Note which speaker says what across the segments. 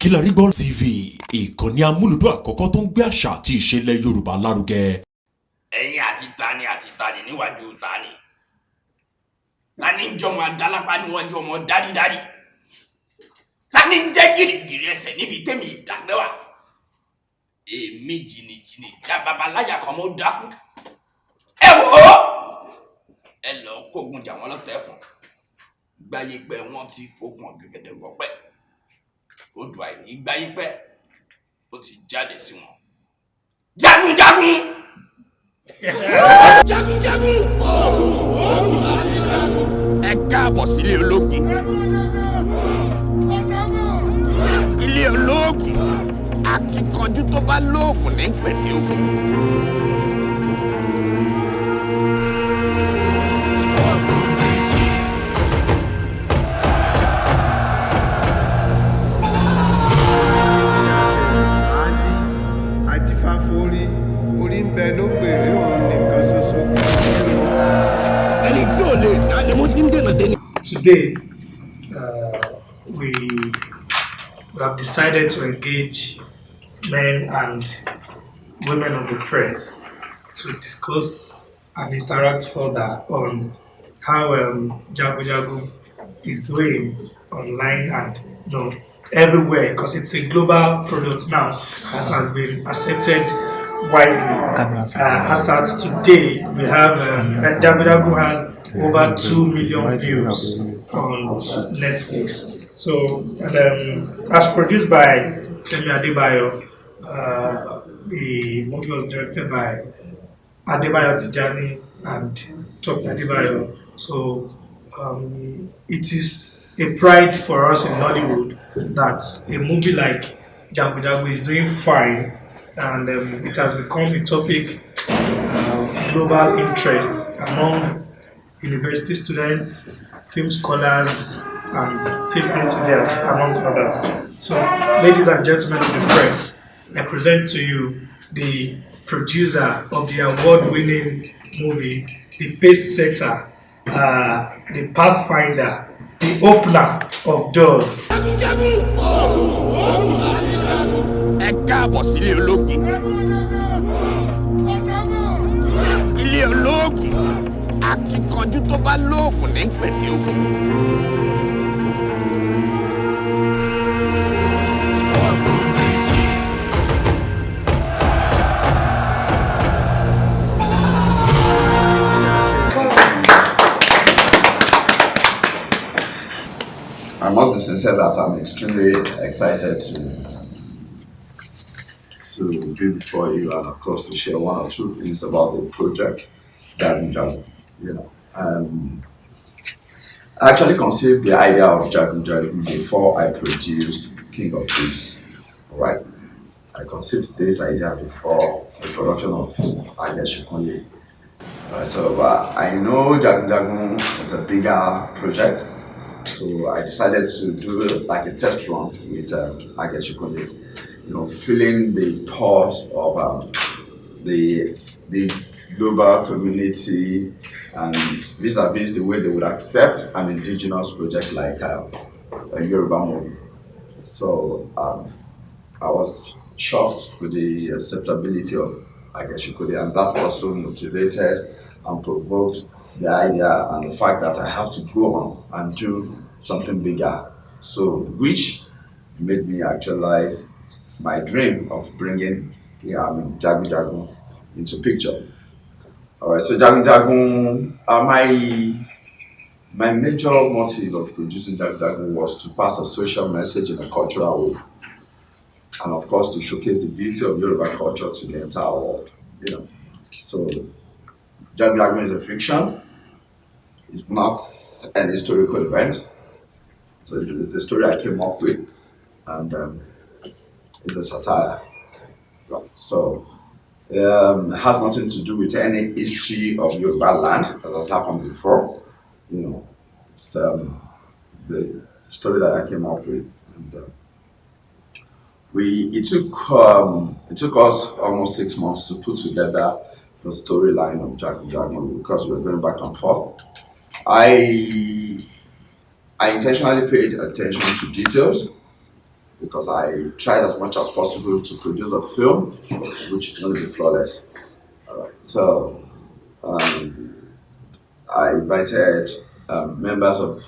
Speaker 1: Kilarigbo TV, ìkànnì amúlùdún àkọ́kọ́ tó ń gbé àṣà àti ìṣẹ̀lẹ̀ Yorùbá lárugẹ.
Speaker 2: Ẹ̀yin àti tani níwájú tani. Tani ń jọmọ adálápá níwájú ọmọ dádídádí. Tani ń jẹ́ gìrìgìrì ẹsẹ̀ níbi tẹ́mi ìdàgbẹ́ wà. Èmi jìnnìjìnnì já babaláyà kan mọ́ dákú. Ẹ wò ó! Ẹ lọ kógun jà wọ́n lọ́tẹ̀ fún. Gbáyé pẹ́ wọ́n ti fokùn gẹ́gẹ́dẹ́ wọ́pẹ́. Odò àìní gbáyé pẹ́ ó ti jáde sí wọn. Jagun jagun! Jagun jagun! Ẹ káàbọ̀ sílé ológun. Ilé ológun, akíkanjú tó bá lóògùn ní pẹ̀tẹ́ ogun.
Speaker 3: Orí ń bẹ ló pèrè òun nìkan ṣoṣo.
Speaker 1: Ẹni tí ò lè dá ni mo ti ń dènà dé.
Speaker 4: Today, we have decided to engage men and women of the press to discuss and interact further on how Jagun Jagun is doing online and everywhere, because it's a global product now that has been accepted widely. As at today, we have Jagun Jagun has over 2 million views on Netflix. So, as produced by Femi Adebayo, the movie was directed by Adebayo Tijani and Topi Adebayo. So, it is a pride for us in Hollywood that a movie like Jagun Jagun is doing fine, and it has become a topic of global interest among university students, film scholars, and film enthusiasts, among others. So, ladies and gentlemen of the press, I present to you the producer of the award-winning movie, the pace setter, the pathfinder, the opener of doors.
Speaker 2: Ẹ káàbọ̀ sílé ológun. Ilé ológun, akíkanjú tó bá lóògùn ní pẹ̀tẹ́ ogun.
Speaker 5: I must be sincere that I'm extremely excited to be before you, and of course to share one or two things about the project Jagun Jagun. I actually conceived the idea of Jagun Jagun before I produced King of Thieves. Alright, I conceived this idea before the production of Ageshikunle. So I know Jagun Jagun is a bigger project. So I decided to do like a test run with Ageshikunle, feeling the thoughts of the global community and vis-a-vis the way they would accept an indigenous project like a Yoruba movie. So I was shocked with the acceptability of Ageshikunle, and that also motivated and provoked the idea and the fact that I have to go on and do something bigger. So, which made me actualize my dream of bringing Jagun Jagun into picture. Alright, so Jagun Jagun, my major motive of producing Jagun Jagun was to pass a social message in a cultural way, and of course to showcase the beauty of Yoruba culture to the entire world. So Jagun Jagun is a fiction. It's not an historical event. So it's the story I came up with, and it's a satire. So it has nothing to do with any history of Yoruba land that has happened before. It's the story that I came up with, and it took us almost 6 months to put together the storyline of Jagun Jagun, because we were going back and forth. I intentionally paid attention to details because I tried as much as possible to produce a film which is going to be flawless. All right. So I invited members of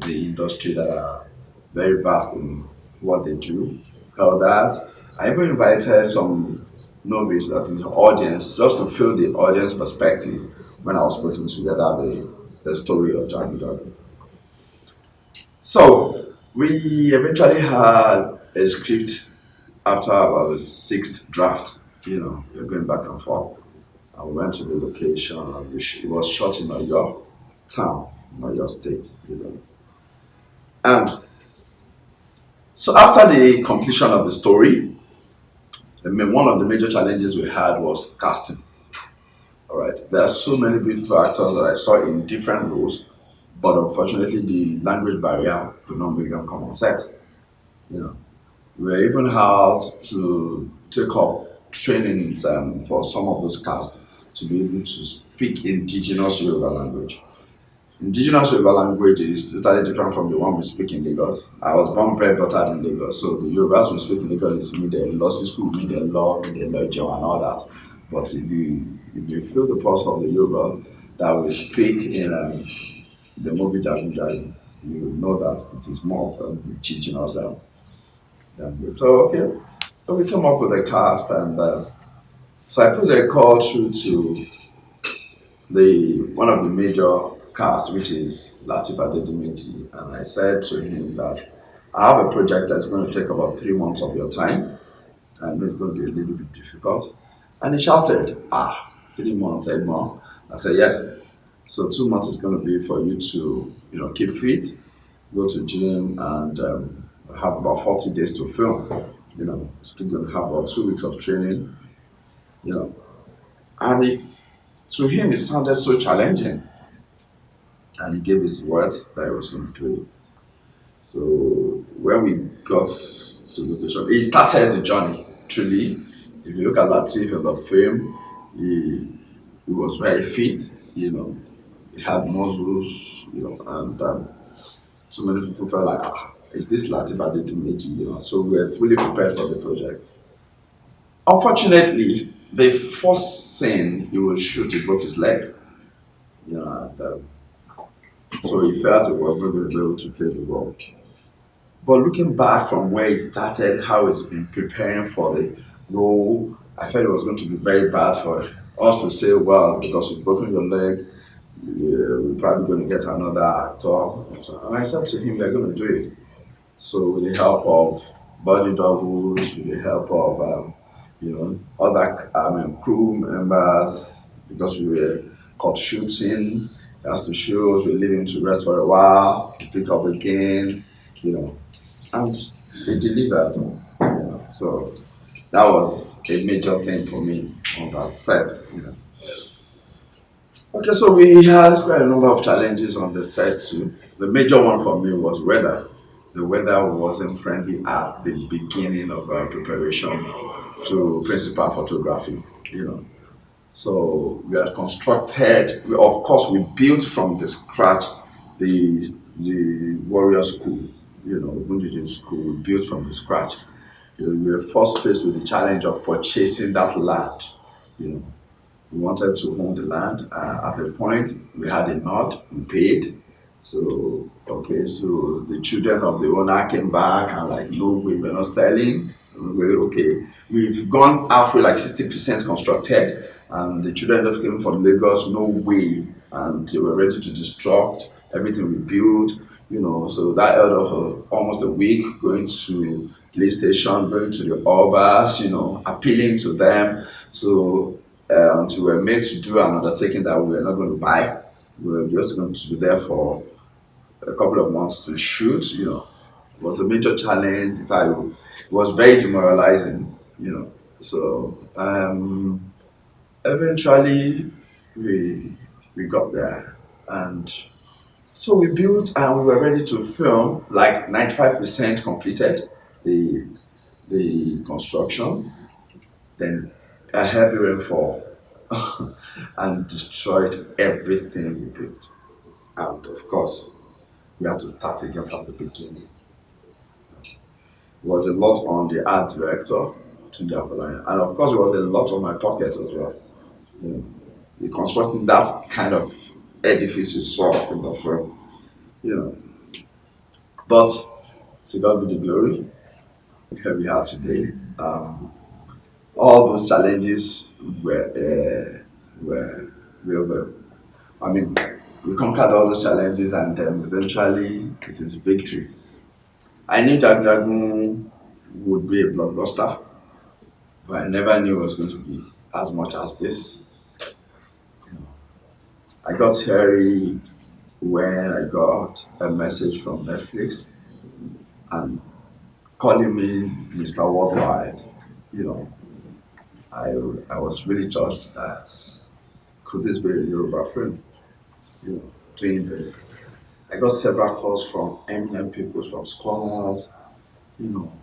Speaker 5: the industry that are very vast in what they do, elders. I even invited some novice that in the audience just to feel the audience perspective when I was putting together the story of Jagun Jagun. So we eventually had a script after about the sixth draft. We were going back and forth. I went to the location. It was shot in Oyo town, Oyo state. And so after the completion of the story, one of the major challenges we had was casting. All right, there are so many beautiful actors that I saw in different roles, but unfortunately the language barrier could not make them come on set. You know, we were even had to take up trainings for some of those casts to be able to speak indigenous Yoruba language. Indigenous Yoruba language is totally different from the one we speak in Lagos. I was born, bred, buttered in Lagos, so the Yorubas we speak in Lagos is me, the lossy school, me, the law, me, the lodger, and all that. But if you feel the pulse of the Yoruba that we speak in the movie Jagun Jagun, you know that it is more of indigenous language. So, okay, so we came up with a cast, and so I put a call through to the one of the major casts, which is Latif Adedimeji, and I said to him that I have a project that's going to take about 3 months of your time, and it's going to be a little bit difficult. And he shouted, 3 months, more. I said, yes. So 2 months is going to be for you to, keep fit, go to gym, and have about 40 days to film. Still going to have about 2 weeks of training. And to him, it sounded so challenging, and he gave his words that he was going to do it. So when we got to the location, he started the journey. Truly, if you look at Latif in the film, he was very fit. He had muscles. And so many people felt like, is this Latif Adedimeji? So we were fully prepared for the project. Unfortunately, the first scene he was shoot, he broke his leg. And so he felt he was not going to be able to play the role. But looking back from where he started, how he's been preparing for the role, I felt it was going to be very bad for us to say, well, because you've broken your leg, we're probably going to get another actor. And I said to him, we're going to do it. So with the help of body doubles, with the help of other crew members, because we were caught shooting, as the shows, we leave him to rest for a while, to pick up again, and we delivered. So that was a major thing for me on that set. Okay, so we had quite a number of challenges on the set too. The major one for me was weather. The weather wasn't friendly at the beginning of our preparation to principal photography. So we had constructed. Of course, we built from the scratch the warrior school. Gunjiji school. We built from the scratch. We were first faced with the challenge of purchasing that land. We wanted to own the land. At a point, we had a nod, we paid. So, okay, so the children of the owner came back and like, no, we were not selling. Okay, we've gone halfway, like 60% constructed, and the children just came from Lagos, no way, and they were ready to destruct everything we built. So that held us almost a week, going to police station, going to the Obas, appealing to them. So until we were made to do an undertaking that we were not going to buy. We were just going to be there for a couple of months to shoot. It was a major challenge. In fact, it was very demoralizing. So eventually we got there, and so we built and we were ready to film. Like 95% completed the construction. Then a heavy rainfall and destroyed everything we built. And of course, we had to start again from the beginning. was a lot on the art director, Tunde Afolayan, and of course, it was a lot on my pocket as well. You know, reconstructing that kind of edifice you saw in the film, you know. But to God be the glory, here we are today. All those challenges were I mean, we conquered all those challenges, and eventually it is victory. I knew Jagun Jagun would be a blockbuster, but I never knew it was going to be as much as this. I got hairy when I got a message from Netflix and calling me Mr. Worldwide. You know, I was really touched that could this be a Yoruba film? You know, doing this. I got several calls from eminent people, from scholars, you know,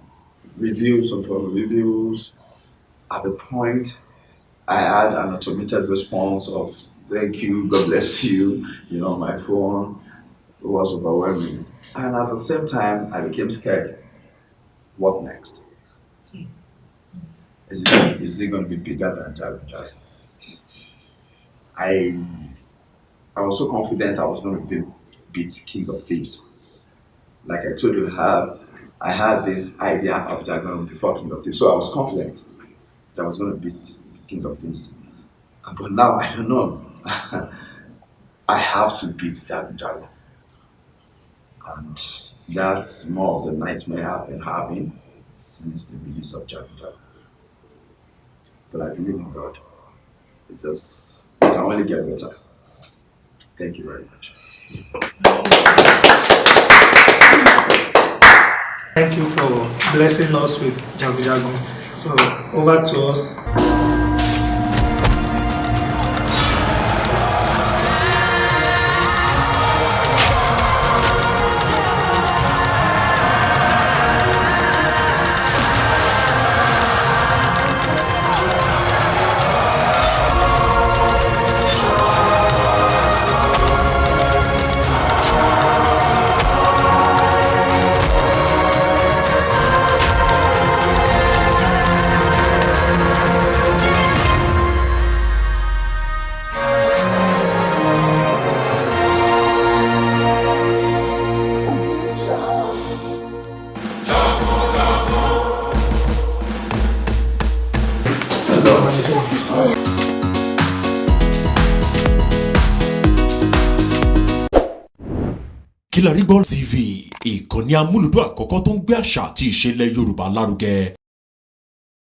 Speaker 5: reviews upon reviews. At the point, I had an automated response of thank you, God bless you, you know, my phone. It was overwhelming. And at the same time, I became scared. What next? Is it going to be bigger than Jagun Jagun? I I was so confident I was going to beat King of Thieves. Like I told you, I had this idea of Jagun before King of Thieves, so I was confident that I was going to beat King of Thieves. But now I don't know. I have to beat Jagun Jagun, and that's more of the nightmare I've been having since the release of Jagun Jagun. But I believe in God. It can only get better. Thank you very much.
Speaker 4: Thank you for blessing us with Jagun Jagun. So over to us.
Speaker 1: Kilarigbo TV, ìkànnì amúlùdún àkọ́kọ́ tó ń gbé àṣà àti ìṣẹ̀lẹ̀ Yorùbá lárugẹ.